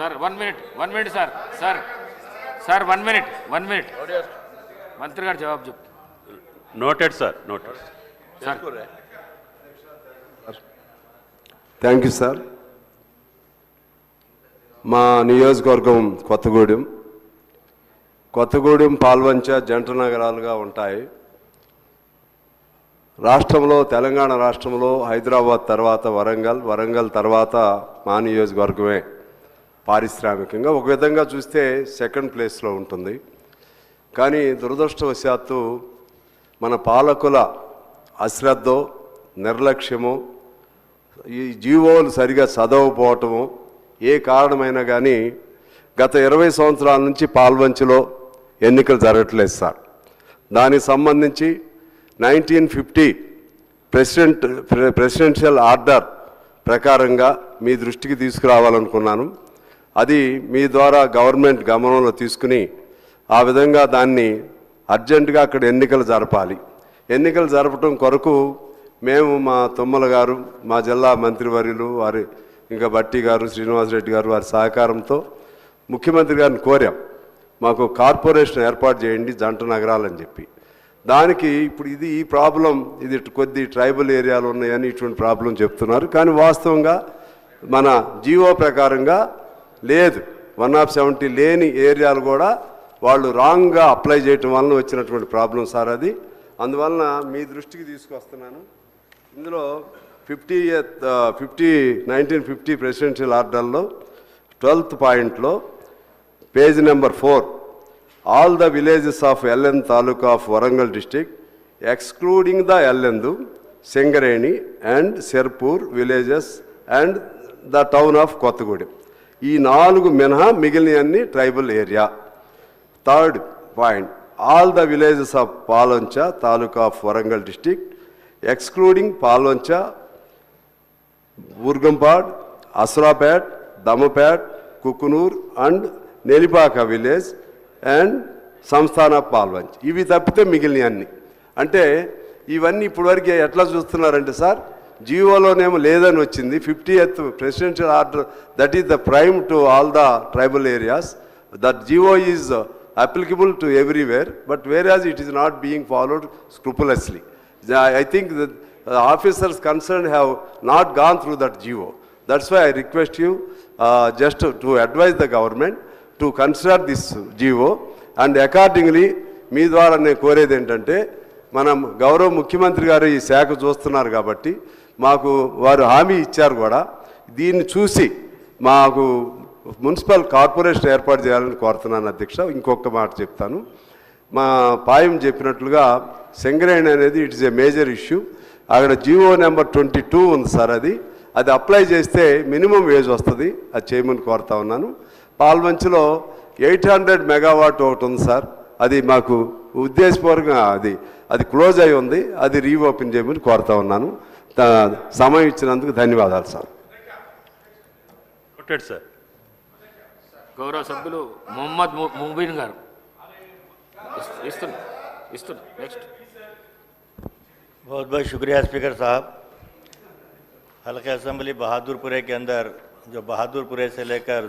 Sir 1 minute sir 1 minute మంత్రి గారు జవాబు చెప్తారు. Noted sir, noted sir. Thank you sir. మా నియోజకవర్గం కొత్తగూడెం పాల్వంచ జంట నగరాలుగా ఉంటాయి. రాష్ట్రంలో తెలంగాణ రాష్ట్రంలో హైదరాబాద్ తర్వాత వరంగల్ తర్వాత మా నియోజకవర్గమే పారిశ్రామికంగా ఒక విధంగా చూస్తే సెకండ్ ప్లేస్లో ఉంటుంది. కానీ దురదృష్టవశాత్తు మన పాలకుల అశ్రద్ధో నిర్లక్ష్యమో ఈ జీవోలు సరిగా చదవకపోవటము ఏ కారణమైనా కానీ గత 20 సంవత్సరాల నుంచి పాల్వంచలో ఎన్నికలు జరగట్లేదు సార్. దానికి సంబంధించి 1950 ప్రెసిడెన్షియల్ ఆర్డర్ ప్రకారంగా మీ దృష్టికి తీసుకురావాలనుకున్నాను. అది మీ ద్వారా గవర్నమెంట్ గమనంలో తీసుకుని ఆ విధంగా దాన్ని అర్జెంటుగా అక్కడ ఎన్నికలు జరపాలి. ఎన్నికలు జరపడం కొరకు మేము మా తుమ్మల గారు, మా జిల్లా మంత్రివర్యులు వారి ఇంకా బట్టి గారు, శ్రీనివాసరెడ్డి గారు వారి సహకారంతో ముఖ్యమంత్రి గారిని కోరాం, మాకు కార్పొరేషన్ ఏర్పాటు చేయండి జంట నగరాలని చెప్పి. దానికి ఇప్పుడు ఈ ప్రాబ్లం ఇది కొద్ది ట్రైబల్ ఏరియాలు ఉన్నాయని ఇటువంటి ప్రాబ్లం చెప్తున్నారు. కానీ వాస్తవంగా మన జీవో ప్రకారంగా లేదు, 170 లేని ఏరియాలు కూడా వాళ్ళు రాంగ్గా అప్లై చేయటం వలన వచ్చినటువంటి ప్రాబ్లం సార్ అది. అందువలన మీ దృష్టికి తీసుకొస్తున్నాను. ఇందులో 1950 ప్రెసిడెన్షియల్ ఆర్డర్లో 12th పాయింట్లో page number 4 all the villages of LN Taluka of Warangal district excluding the Ellendu, Sengareni and Serpur villages and the town of Kottagudem. ఈ 4 మినహా మిగిలినవన్నీ tribal area. 3rd point, all the villages of Paloncha Taluka of Warangal district excluding Paloncha, Urgampad, Asrapet, Damapet, Kukunur and Nelipaka village and సంస్థాన పాల్వంచ్. ఇవి తప్పితే మిగిలినవన్నీ అంటే ఇవన్నీ ఇప్పటివరకు ఎట్లా చూస్తున్నారంటే సార్, జీవోలోనేమో లేదని వచ్చింది. 50th presidential order that is the prime to all the tribal areas. That GO is applicable to everywhere but whereas it is not being followed scrupulously. I think that officers concerned have not gone through that GO. That's why I request you just to advise the government to consider this GO and accordingly మీ ద్వారా నేను కోరేది ఏంటంటే, మనం గౌరవ ముఖ్యమంత్రి గారు ఈ శాఖ చూస్తున్నారు కాబట్టి మాకు వారు హామీ ఇచ్చారు కూడా, దీన్ని చూసి మాకు మున్సిపల్ కార్పొరేషన్ ఏర్పాటు చేయాలని కోరుతున్నాను అధ్యక్ష. ఇంకొక మాట చెప్తాను, మా పాయం చెప్పినట్లుగా సింగరేణి అనేది it is a major issue. అక్కడ జీవో నెంబర్ 22 ఉంది సార్, అది అప్లై చేస్తే మినిమం వేజ్ వస్తుంది, అది చేయమని కోరుతా ఉన్నాను. పాల్వంచలో 800 మెగావాట్ ఒకటి ఉంది సార్, అది మాకు ఉద్దేశపూర్వకంగా అది క్లోజ్ అయి ఉంది, అది రీఓపెన్ చేయమని కోరుతా ఉన్నాను. సమయం ఇచ్చినందుకు ధన్యవాదాలు సార్. సార్ గౌరవ సభ్యులు మొహమ్మద్ ముబీన్ గారు ఇస్తున్నా నెక్స్ట్. बहुत बहुत शुक्रिया स्पीकर साहब. हल्का असम्बली बहादुरपुरे के अंदर जो बहादुरपुरे से लेकर